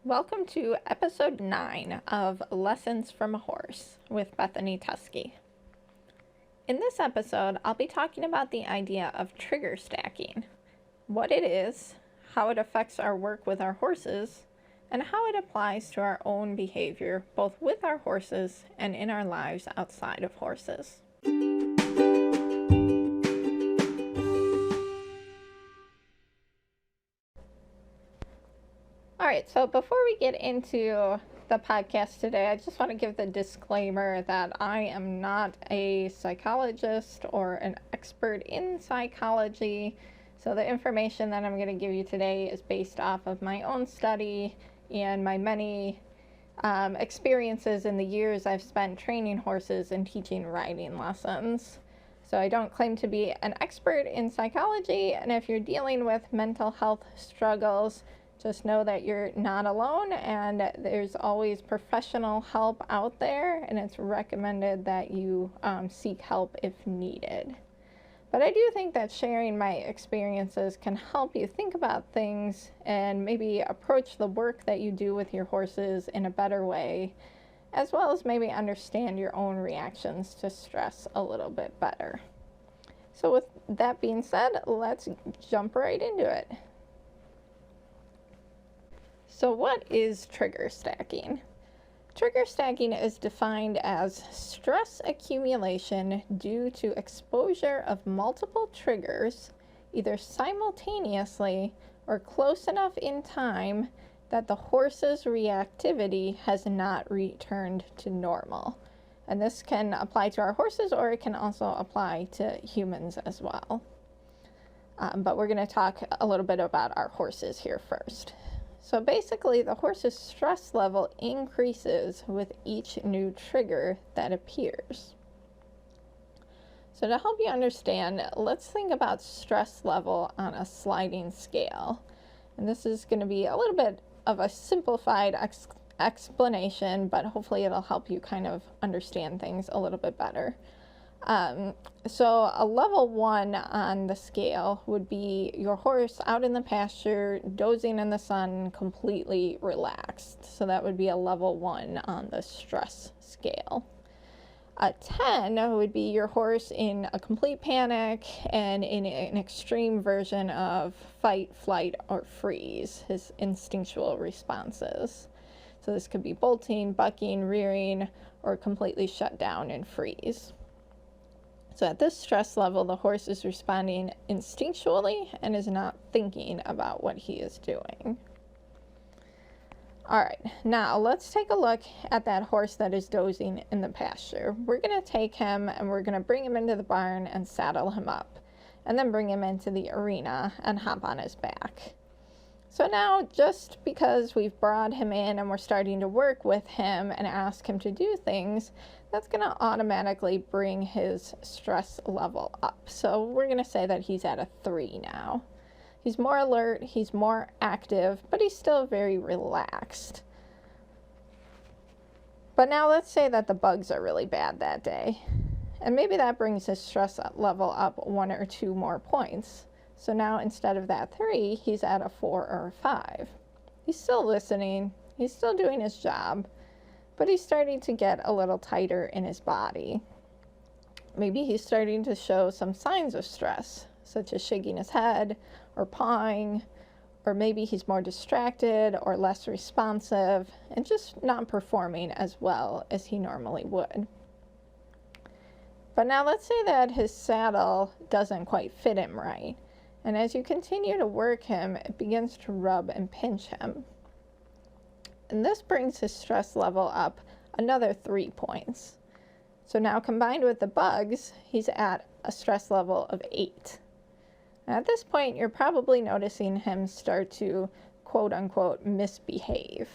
Welcome to episode 9 of Lessons from a Horse with Bethany Tusky. In this episode, I'll be talking about the idea of trigger stacking, what it is, how it affects our work with our horses, and how it applies to our own behavior, both with our horses and in our lives outside of horses. All right, so before we get into the podcast today, I just want to give the disclaimer that I am not a psychologist or an expert in psychology. So the information that I'm going to give you today is based off of my own study and my many experiences in the years I've spent training horses and teaching riding lessons. So I don't claim to be an expert in psychology, and if you're dealing with mental health struggles, just know that you're not alone, and there's always professional help out there, and it's recommended that you seek help if needed. But I do think that sharing my experiences can help you think about things and maybe approach the work that you do with your horses in a better way, as well as maybe understand your own reactions to stress a little bit better. So with that being said, let's jump right into it. So what is trigger stacking? Trigger stacking is defined as stress accumulation due to exposure of multiple triggers, either simultaneously or close enough in time that the horse's reactivity has not returned to normal. And this can apply to our horses, or it can also apply to humans as well. But we're going to talk a little bit about our horses here first. So basically, the horse's stress level increases with each new trigger that appears. So to help you understand, let's think about stress level on a sliding scale. And this is going to be a little bit of a simplified explanation, but hopefully it'll help you kind of understand things a little bit better. So a level 1 on the scale would be your horse out in the pasture, dozing in the sun, completely relaxed. So that would be a level 1 on the stress scale. A 10 would be your horse in a complete panic and in an extreme version of fight, flight, or freeze, his instinctual responses. So this could be bolting, bucking, rearing, or completely shut down and freeze. So at this stress level, the horse is responding instinctually and is not thinking about what he is doing. All right, now let's take a look at that horse that is dozing in the pasture. We're going to take him and we're going to bring him into the barn and saddle him up, and then bring him into the arena and hop on his back. So now, just because we've brought him in and we're starting to work with him and ask him to do things, that's going to automatically bring his stress level up. So we're going to say that he's at a 3 now. He's more alert, he's more active, but he's still very relaxed. But now let's say that the bugs are really bad that day, and maybe that brings his stress level up 1 or 2 more points. So now instead of that 3, he's at a 4 or a 5. He's still listening, he's still doing his job, but he's starting to get a little tighter in his body. Maybe he's starting to show some signs of stress, such as shaking his head or pawing, or maybe he's more distracted or less responsive and just not performing as well as he normally would. But now let's say that his saddle doesn't quite fit him right. And as you continue to work him, it begins to rub and pinch him. And this brings his stress level up another 3 points. So now combined with the bugs, he's at a stress level of 8. Now at this point, you're probably noticing him start to quote-unquote misbehave.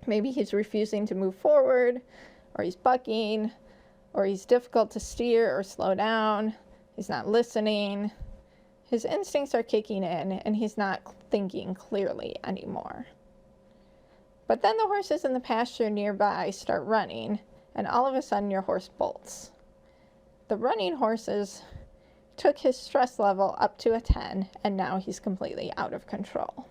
Maybe he's refusing to move forward, or he's bucking, or he's difficult to steer or slow down. He's not listening. His instincts are kicking in, and he's not thinking clearly anymore. But then the horses in the pasture nearby start running, and all of a sudden your horse bolts. The running horses took his stress level up to a 10, and now he's completely out of control.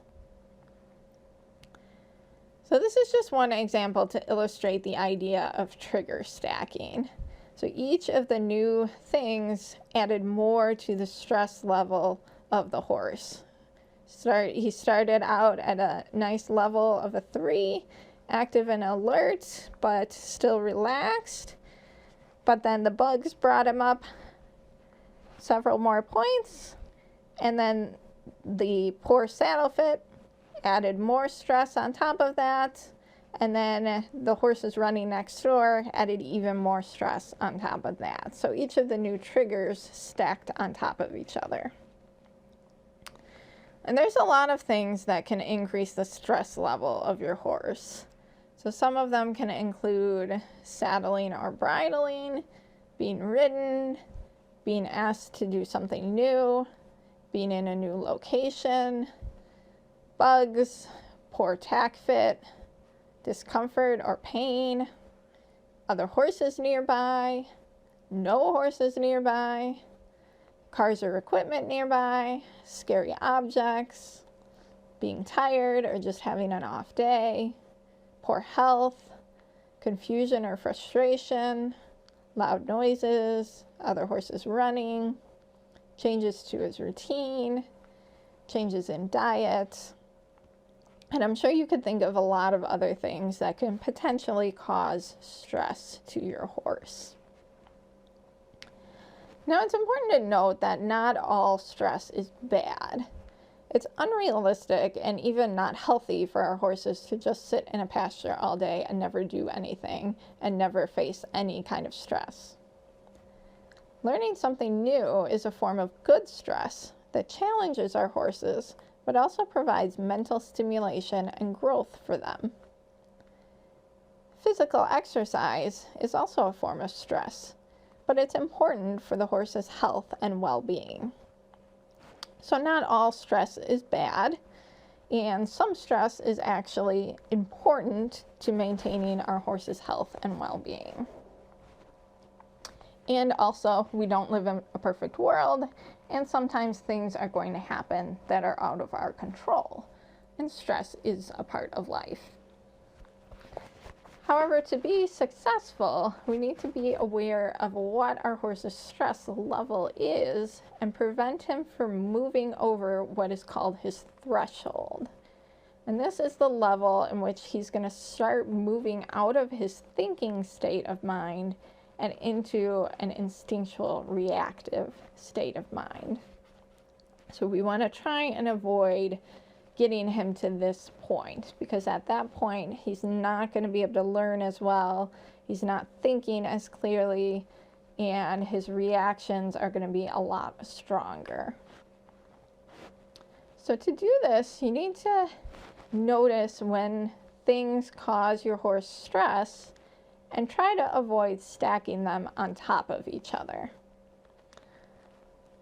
So this is just one example to illustrate the idea of trigger stacking. So each of the new things added more to the stress level of the horse. He started out at a nice level of a 3, active and alert, but still relaxed. But then the bugs brought him up several more points, and then the poor saddle fit added more stress on top of that, and then the horses running next door added even more stress on top of that. So each of the new triggers stacked on top of each other. And there's a lot of things that can increase the stress level of your horse. So some of them can include saddling or bridling, being ridden, being asked to do something new, being in a new location, bugs, poor tack fit, discomfort or pain, other horses nearby, no horses nearby, cars or equipment nearby, scary objects, being tired or just having an off day, poor health, confusion or frustration, loud noises, other horses running, changes to his routine, changes in diet. And I'm sure you could think of a lot of other things that can potentially cause stress to your horse. Now, it's important to note that not all stress is bad. It's unrealistic and even not healthy for our horses to just sit in a pasture all day and never do anything and never face any kind of stress. Learning something new is a form of good stress that challenges our horses, but also provides mental stimulation and growth for them. Physical exercise is also a form of stress, but it's important for the horse's health and well-being. So not all stress is bad, and some stress is actually important to maintaining our horse's health and well-being. And also, we don't live in a perfect world, and sometimes things are going to happen that are out of our control, and stress is a part of life. However, to be successful, we need to be aware of what our horse's stress level is and prevent him from moving over what is called his threshold. And this is the level in which he's going to start moving out of his thinking state of mind and into an instinctual reactive state of mind. So we want to try and avoid getting him to this point, because at that point he's not going to be able to learn as well, he's not thinking as clearly, and his reactions are going to be a lot stronger. So to do this, you need to notice when things cause your horse stress and try to avoid stacking them on top of each other.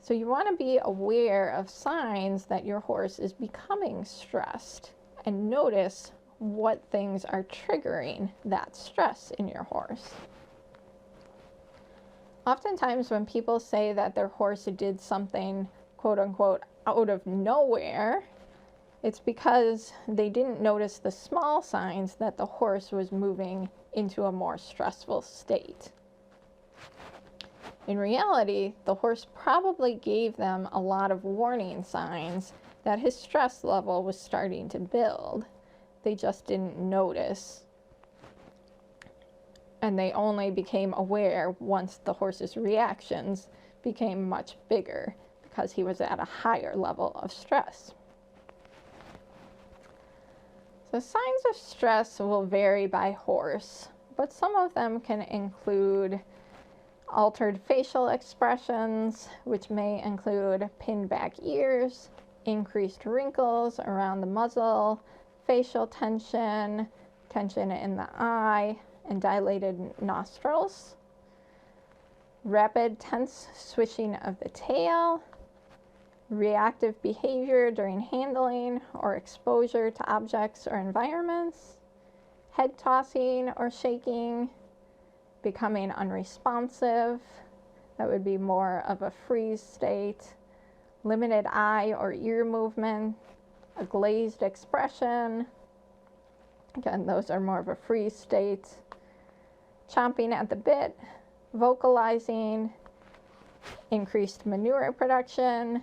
So you want to be aware of signs that your horse is becoming stressed and notice what things are triggering that stress in your horse. Oftentimes when people say that their horse did something quote unquote out of nowhere, it's because they didn't notice the small signs that the horse was moving into a more stressful state. In reality, the horse probably gave them a lot of warning signs that his stress level was starting to build. They just didn't notice. And they only became aware once the horse's reactions became much bigger because he was at a higher level of stress. So signs of stress will vary by horse, but some of them can include altered facial expressions, which may include pinned back ears, increased wrinkles around the muzzle, facial tension, tension in the eye, and dilated nostrils, rapid tense swishing of the tail, reactive behavior during handling or exposure to objects or environments, head tossing or shaking, becoming unresponsive, that would be more of a freeze state, limited eye or ear movement, a glazed expression, Again, those are more of a freeze state. Chomping at the bit, vocalizing, increased manure production,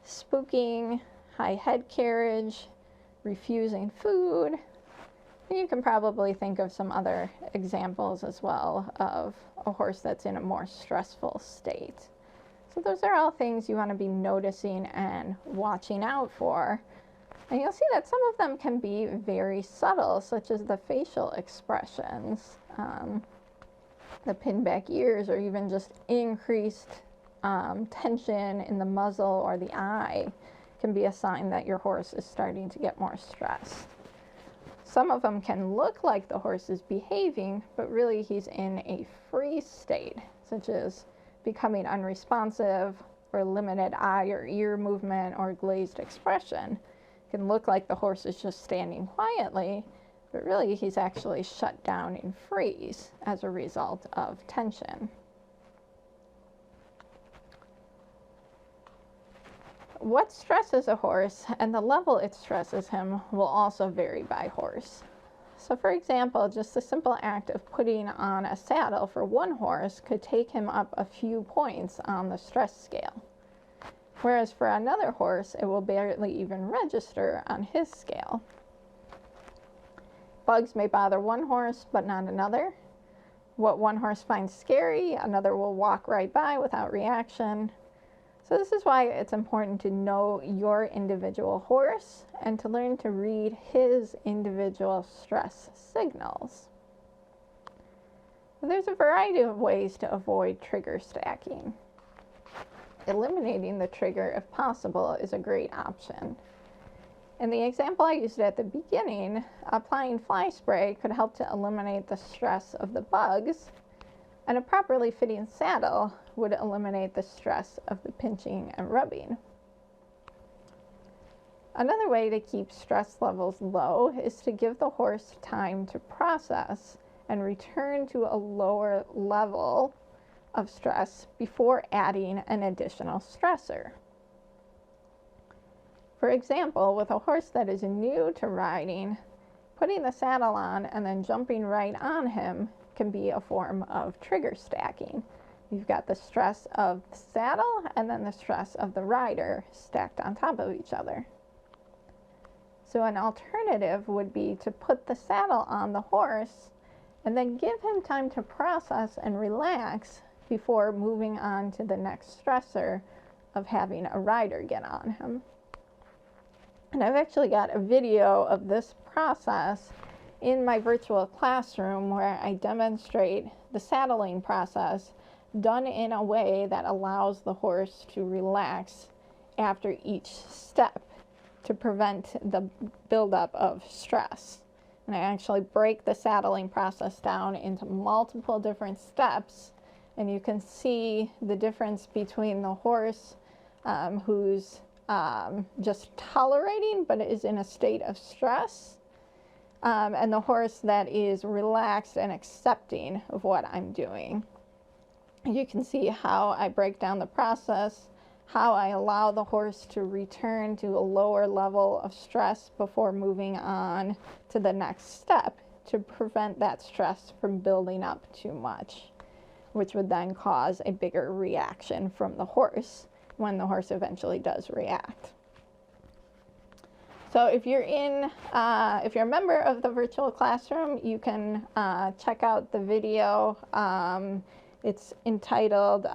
spooking, high head carriage, refusing food. And you can probably think of some other examples as well of a horse that's in a more stressful state. So those are all things you want to be noticing and watching out for. And you'll see that some of them can be very subtle, such as the facial expressions. The pin back ears, or even just increased tension in the muzzle or the eye can be a sign that your horse is starting to get more stressed. Some of them can look like the horse is behaving, but really he's in a freeze state, such as becoming unresponsive or limited eye or ear movement or glazed expression. It can look like the horse is just standing quietly, but really he's actually shut down in freeze as a result of tension. What stresses a horse and the level it stresses him will also vary by horse. So for example, just the simple act of putting on a saddle for one horse could take him up a few points on the stress scale. Whereas for another horse, it will barely even register on his scale. Bugs may bother one horse, but not another. What one horse finds scary, another will walk right by without reaction. So this is why it's important to know your individual horse and to learn to read his individual stress signals. There's a variety of ways to avoid trigger stacking. Eliminating the trigger, if possible, is a great option. In the example I used at the beginning, applying fly spray could help to eliminate the stress of the bugs, and a properly fitting saddle would eliminate the stress of the pinching and rubbing. Another way to keep stress levels low is to give the horse time to process and return to a lower level of stress before adding an additional stressor. For example, with a horse that is new to riding, putting the saddle on and then jumping right on him can be a form of trigger stacking. You've got the stress of the saddle and then the stress of the rider stacked on top of each other. So an alternative would be to put the saddle on the horse and then give him time to process and relax before moving on to the next stressor of having a rider get on him. And I've actually got a video of this process in my virtual classroom where I demonstrate the saddling process done in a way that allows the horse to relax after each step to prevent the buildup of stress. And I actually break the saddling process down into multiple different steps, and you can see the difference between the horse who's just tolerating but is in a state of stress, and the horse that is relaxed and accepting of what I'm doing. You can see how I break down the process, how I allow the horse to return to a lower level of stress before moving on to the next step to prevent that stress from building up too much, which would then cause a bigger reaction from the horse when the horse eventually does react. So if you're a member of the virtual classroom, you can check out the video. It's entitled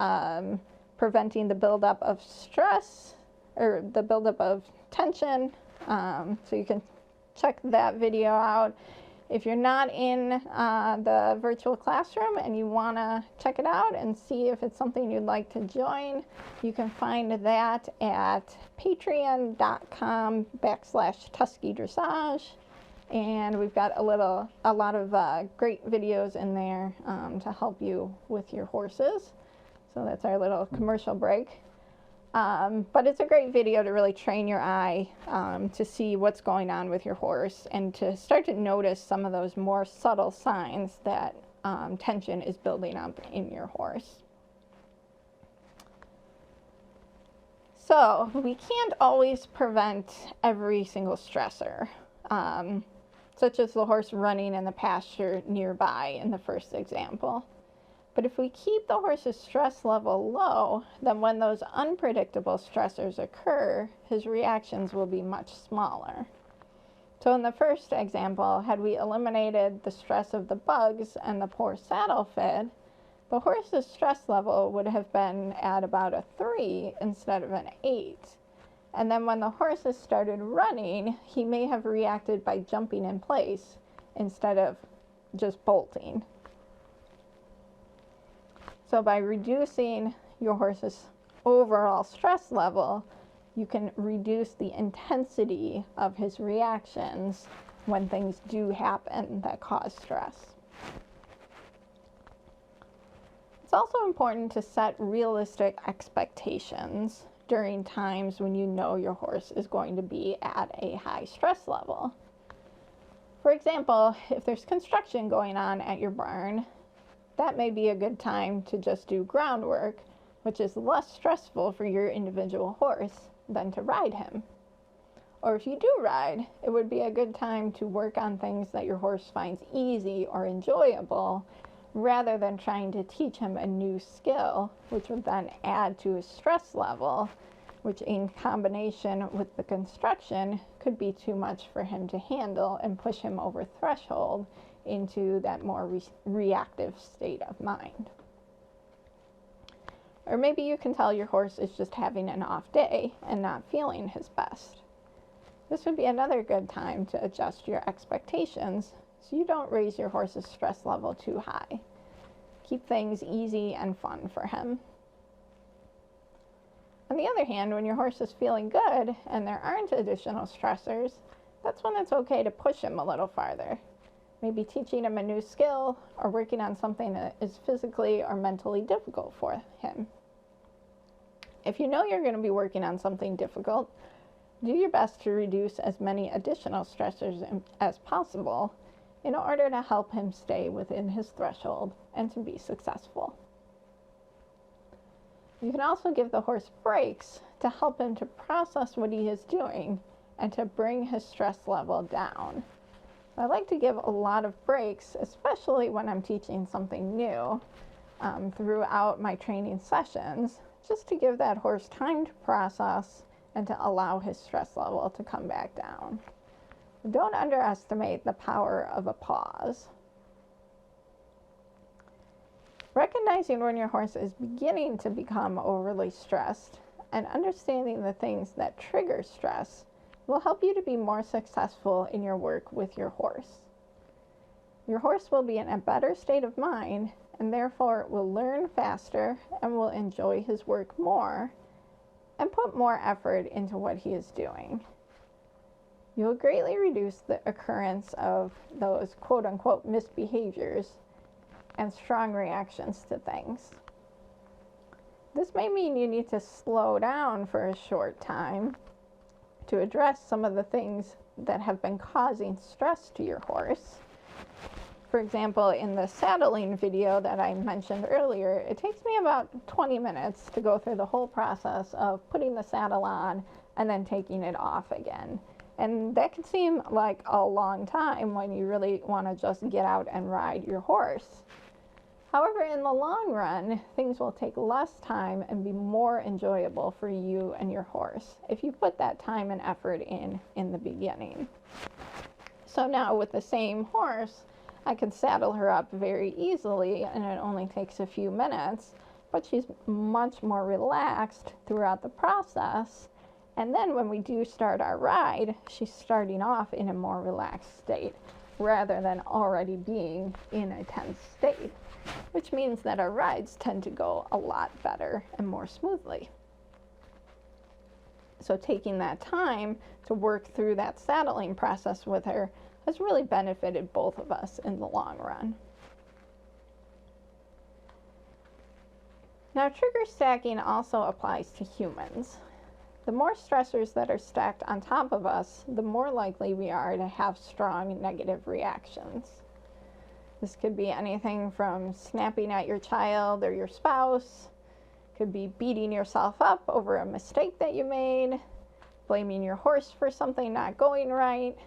Preventing the Buildup of Stress, or the Buildup of Tension. So you can check that video out. If you're not in the virtual classroom and you want to check it out and see if it's something you'd like to join, you can find that at patreon.com/Tusky Dressage. And we've got a lot of great videos in there to help you with your horses. So that's our little commercial break. But it's a great video to really train your eye to see what's going on with your horse and to start to notice some of those more subtle signs that tension is building up in your horse. So we can't always prevent every single stressor. such as the horse running in the pasture nearby in the first example. But if we keep the horse's stress level low, then when those unpredictable stressors occur, his reactions will be much smaller. So in the first example, had we eliminated the stress of the bugs and the poor saddle fit, the horse's stress level would have been at about a 3 instead of an 8. And then when the horses started running, he may have reacted by jumping in place instead of just bolting. So by reducing your horse's overall stress level, you can reduce the intensity of his reactions when things do happen that cause stress. It's also important to set realistic expectations during times when you know your horse is going to be at a high stress level. For example, if there's construction going on at your barn, that may be a good time to just do groundwork, which is less stressful for your individual horse than to ride him. Or if you do ride, it would be a good time to work on things that your horse finds easy or enjoyable, rather than trying to teach him a new skill, which would then add to his stress level, which in combination with the construction could be too much for him to handle and push him over threshold into that more reactive state of mind. Or maybe you can tell your horse is just having an off day and not feeling his best. This would be another good time to adjust your expectations so you don't raise your horse's stress level too high. Keep things easy and fun for him. On the other hand, when your horse is feeling good and there aren't additional stressors, that's when it's okay to push him a little farther. Maybe teaching him a new skill or working on something that is physically or mentally difficult for him. If you know you're going to be working on something difficult, do your best to reduce as many additional stressors as possible in order to help him stay within his threshold and to be successful. You can also give the horse breaks to help him to process what he is doing and to bring his stress level down. I like to give a lot of breaks, especially when I'm teaching something new, throughout my training sessions, just to give that horse time to process and to allow his stress level to come back down. Don't underestimate the power of a pause. Recognizing when your horse is beginning to become overly stressed and understanding the things that trigger stress will help you to be more successful in your work with your horse. Your horse will be in a better state of mind and therefore will learn faster and will enjoy his work more and put more effort into what he is doing. You will greatly reduce the occurrence of those quote-unquote misbehaviors and strong reactions to things. This may mean you need to slow down for a short time to address some of the things that have been causing stress to your horse. For example, in the saddling video that I mentioned earlier, it takes me about 20 minutes to go through the whole process of putting the saddle on and then taking it off again. And that can seem like a long time when you really want to just get out and ride your horse. However, in the long run, things will take less time and be more enjoyable for you and your horse if you put that time and effort in the beginning. So now with the same horse, I can saddle her up very easily and it only takes a few minutes, but she's much more relaxed throughout the process. And then when we do start our ride, she's starting off in a more relaxed state rather than already being in a tense state, which means that our rides tend to go a lot better and more smoothly. So taking that time to work through that saddling process with her has really benefited both of us in the long run. Now, trigger stacking also applies to humans. The more stressors that are stacked on top of us, the more likely we are to have strong negative reactions. This could be anything from snapping at your child or your spouse, could be beating yourself up over a mistake that you made, blaming your horse for something not going right,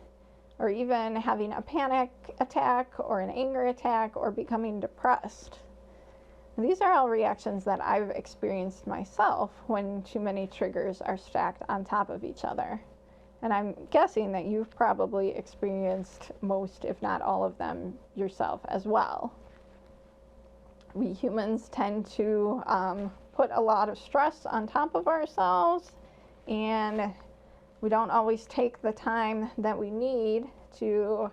or even having a panic attack or an anger attack or becoming depressed. These are all reactions that I've experienced myself when too many triggers are stacked on top of each other. And I'm guessing that you've probably experienced most, if not all of them, yourself as well. We humans tend to put a lot of stress on top of ourselves, and we don't always take the time that we need to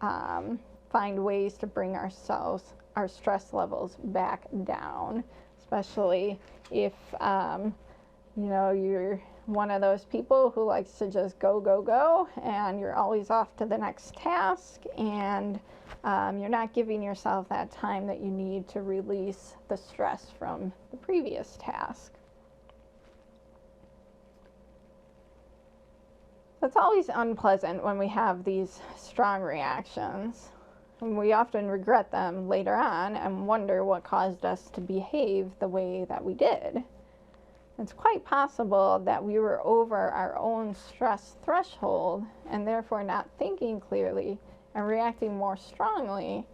find ways to bring our stress levels back down, especially if you're one of those people who likes to just go, and you're always off to the next task, and you're not giving yourself that time that you need to release the stress from the previous task. It's always unpleasant when we have these strong reactions, and we often regret them later on and wonder what caused us to behave the way that we did. It's quite possible that we were over our own stress threshold and therefore not thinking clearly and reacting more strongly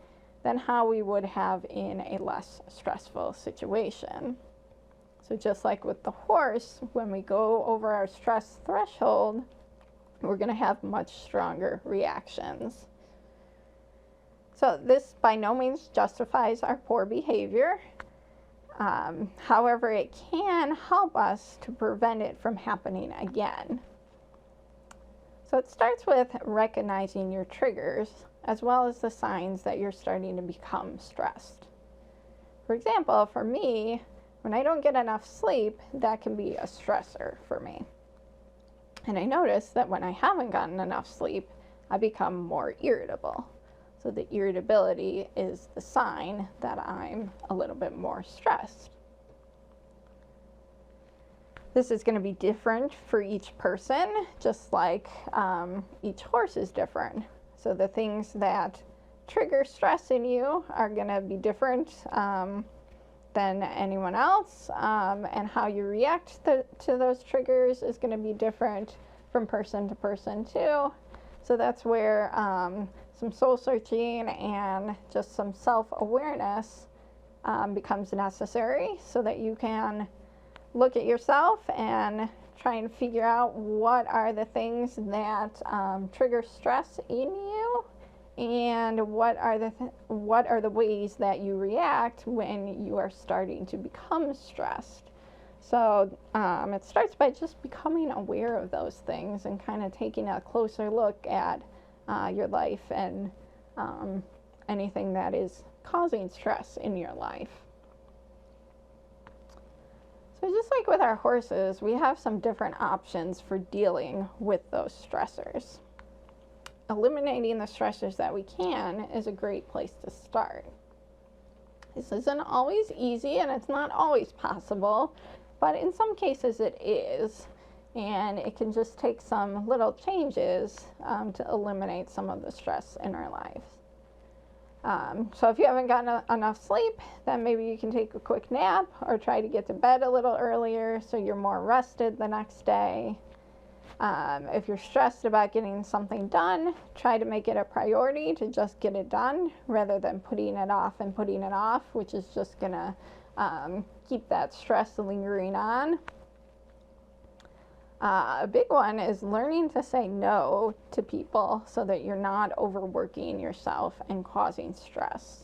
than how we would have in a less stressful situation. So just like with the horse, when we go over our stress threshold, we're going to have much stronger reactions. So this by no means justifies our poor behavior. However, it can help us to prevent it from happening again. So it starts with recognizing your triggers as well as the signs that you're starting to become stressed. For example, for me, when I don't get enough sleep, that can be a stressor for me. And I notice that when I haven't gotten enough sleep, I become more irritable. So the irritability is the sign that I'm a little bit more stressed. This is going to be different for each person, just like each horse is different. So the things that trigger stress in you are going to be different than anyone else, and how you react to those triggers is going to be different from person to person too. So that's where some soul searching and just some self-awareness becomes necessary, so that you can look at yourself and try and figure out what are the things that trigger stress in you, and what are the ways that you react when you are starting to become stressed. So it starts by just becoming aware of those things and kind of taking a closer look at your life and anything that is causing stress in your life. So just like with our horses, we have some different options for dealing with those stressors. Eliminating the stressors that we can is a great place to start. This isn't always easy, and it's not always possible, but in some cases it is. And it can just take some little changes to eliminate some of the stress in our lives. So if you haven't gotten enough sleep, then maybe you can take a quick nap or try to get to bed a little earlier so you're more rested the next day. If you're stressed about getting something done, try to make it a priority to just get it done rather than putting it off, which is just going to keep that stress lingering on. A big one is learning to say no to people so that you're not overworking yourself and causing stress.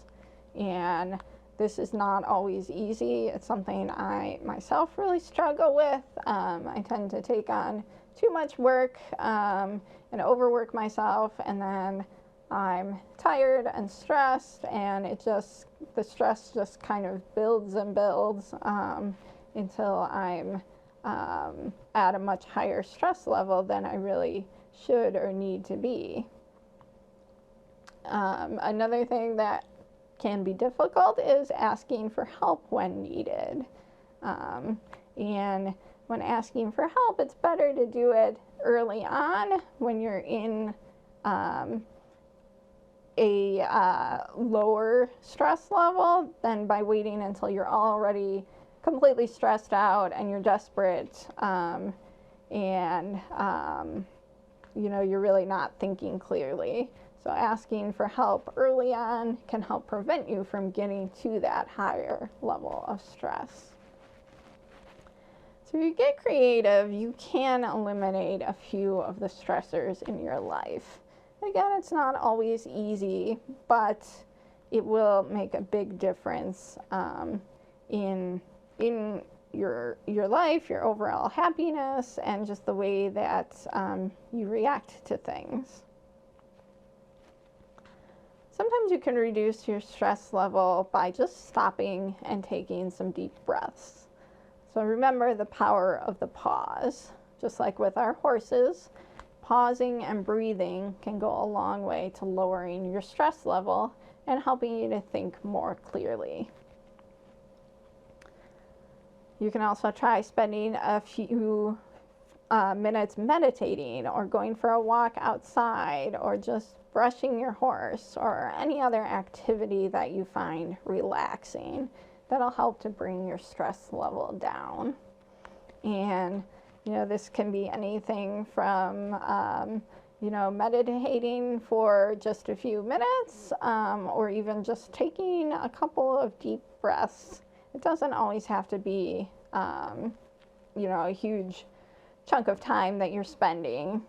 And this is not always easy. It's something I myself really struggle with. I tend to take on too much work and overwork myself, and then I'm tired and stressed, and the stress just kind of builds and builds until I'm at a much higher stress level than I really should or need to be. Another thing that can be difficult is asking for help when needed. And when asking for help, it's better to do it early on when you're in a lower stress level than by waiting until you're already completely stressed out and you're desperate and you're really not thinking clearly. So asking for help early on can help prevent you from getting to that higher level of stress. So if you get creative, you can eliminate a few of the stressors in your life. Again, it's not always easy, but it will make a big difference in your life, your overall happiness, and just the way that you react to things. Sometimes you can reduce your stress level by just stopping and taking some deep breaths. So remember the power of the pause. Just like with our horses, pausing and breathing can go a long way to lowering your stress level and helping you to think more clearly. You can also try spending a few minutes meditating or going for a walk outside or just brushing your horse or any other activity that you find relaxing. That'll help to bring your stress level down. And this can be anything from meditating for just a few minutes or even just taking a couple of deep breaths. It doesn't always have to be a huge chunk of time that you're spending,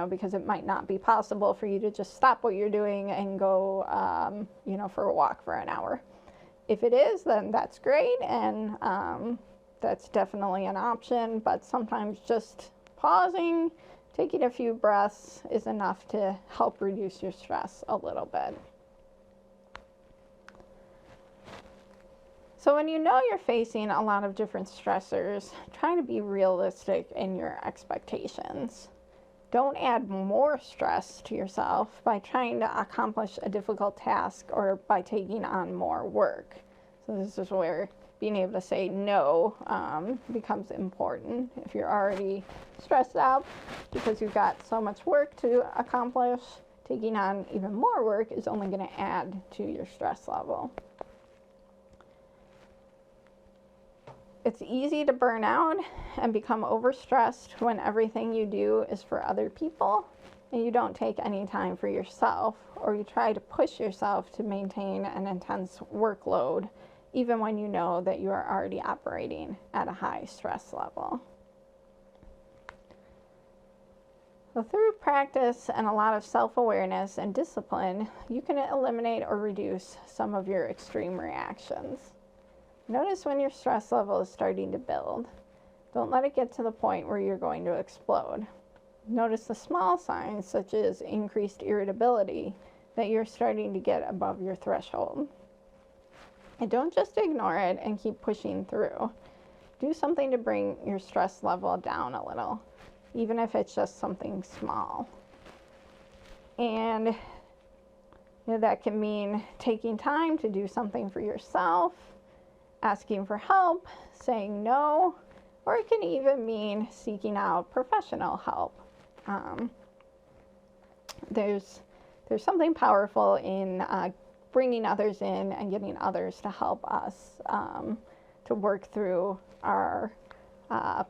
because it might not be possible for you to just stop what you're doing and go for a walk for an hour. If it is, then that's great, and that's definitely an option, but sometimes just pausing, taking a few breaths is enough to help reduce your stress a little bit. So when you know you're facing a lot of different stressors, try to be realistic in your expectations. Don't add more stress to yourself by trying to accomplish a difficult task or by taking on more work. So this is where being able to say no becomes important. If you're already stressed out because you've got so much work to accomplish, taking on even more work is only going to add to your stress level. It's easy to burn out and become overstressed when everything you do is for other people and you don't take any time for yourself, or you try to push yourself to maintain an intense workload even when you know that you are already operating at a high stress level. So through practice and a lot of self-awareness and discipline, you can eliminate or reduce some of your extreme reactions. Notice when your stress level is starting to build. Don't let it get to the point where you're going to explode. Notice the small signs, such as increased irritability, that you're starting to get above your threshold. And don't just ignore it and keep pushing through. Do something to bring your stress level down a little, even if it's just something small. And that can mean taking time to do something for yourself, asking for help, saying no, or it can even mean seeking out professional help. There's something powerful in bringing others in and getting others to help us to work through our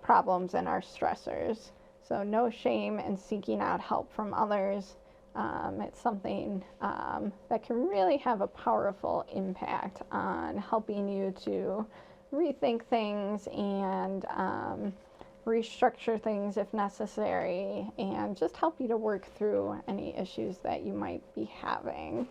problems and our stressors. So no shame in seeking out help from others. It's something that can really have a powerful impact on helping you to rethink things and restructure things if necessary, and just help you to work through any issues that you might be having.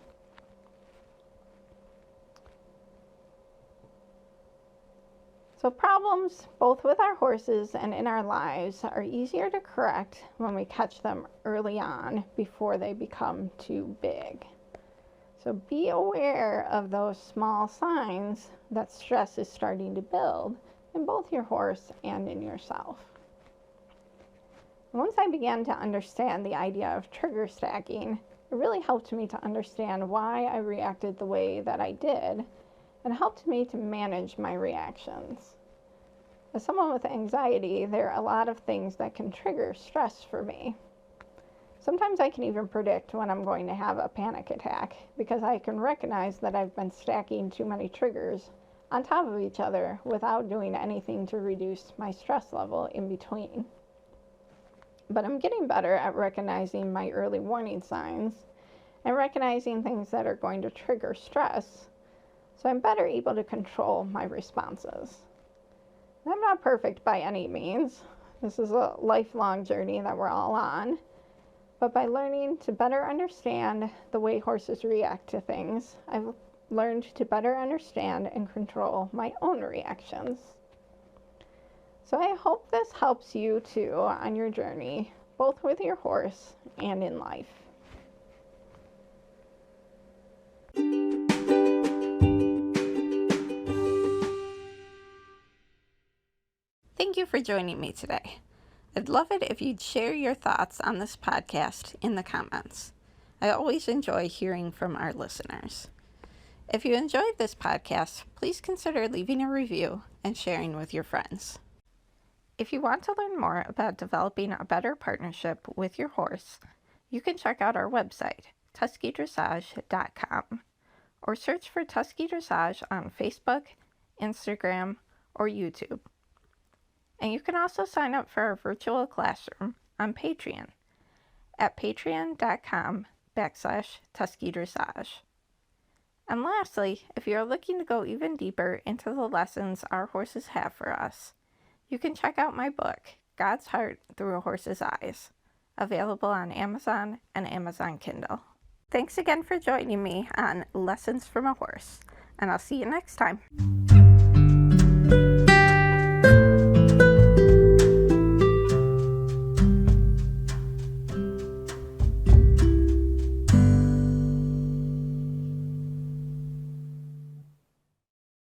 So problems, both with our horses and in our lives, are easier to correct when we catch them early on before they become too big. So be aware of those small signs that stress is starting to build in both your horse and in yourself. Once I began to understand the idea of trigger stacking, it really helped me to understand why I reacted the way that I did, and helped me to manage my reactions. As someone with anxiety, there are a lot of things that can trigger stress for me. Sometimes I can even predict when I'm going to have a panic attack, because I can recognize that I've been stacking too many triggers on top of each other without doing anything to reduce my stress level in between. but I'm getting better at recognizing my early warning signs and recognizing things that are going to trigger stress, so I'm better able to control my responses. I'm not perfect by any means. This is a lifelong journey that we're all on. But by learning to better understand the way horses react to things, I've learned to better understand and control my own reactions. So I hope this helps you too on your journey, both with your horse and in life. Thank you for joining me today. I'd love it if you'd share your thoughts on this podcast in the comments. I always enjoy hearing from our listeners. If you enjoyed this podcast, please consider leaving a review and sharing with your friends. If you want to learn more about developing a better partnership with your horse, you can check out our website, tuskydressage.com, or search for Tusky Dressage on Facebook, Instagram, or YouTube. And you can also sign up for our virtual classroom on Patreon at patreon.com/Tusky Dressage. And lastly, if you're looking to go even deeper into the lessons our horses have for us, you can check out my book, God's Heart Through a Horse's Eyes, available on Amazon and Amazon Kindle. Thanks again for joining me on Lessons from a Horse, and I'll see you next time.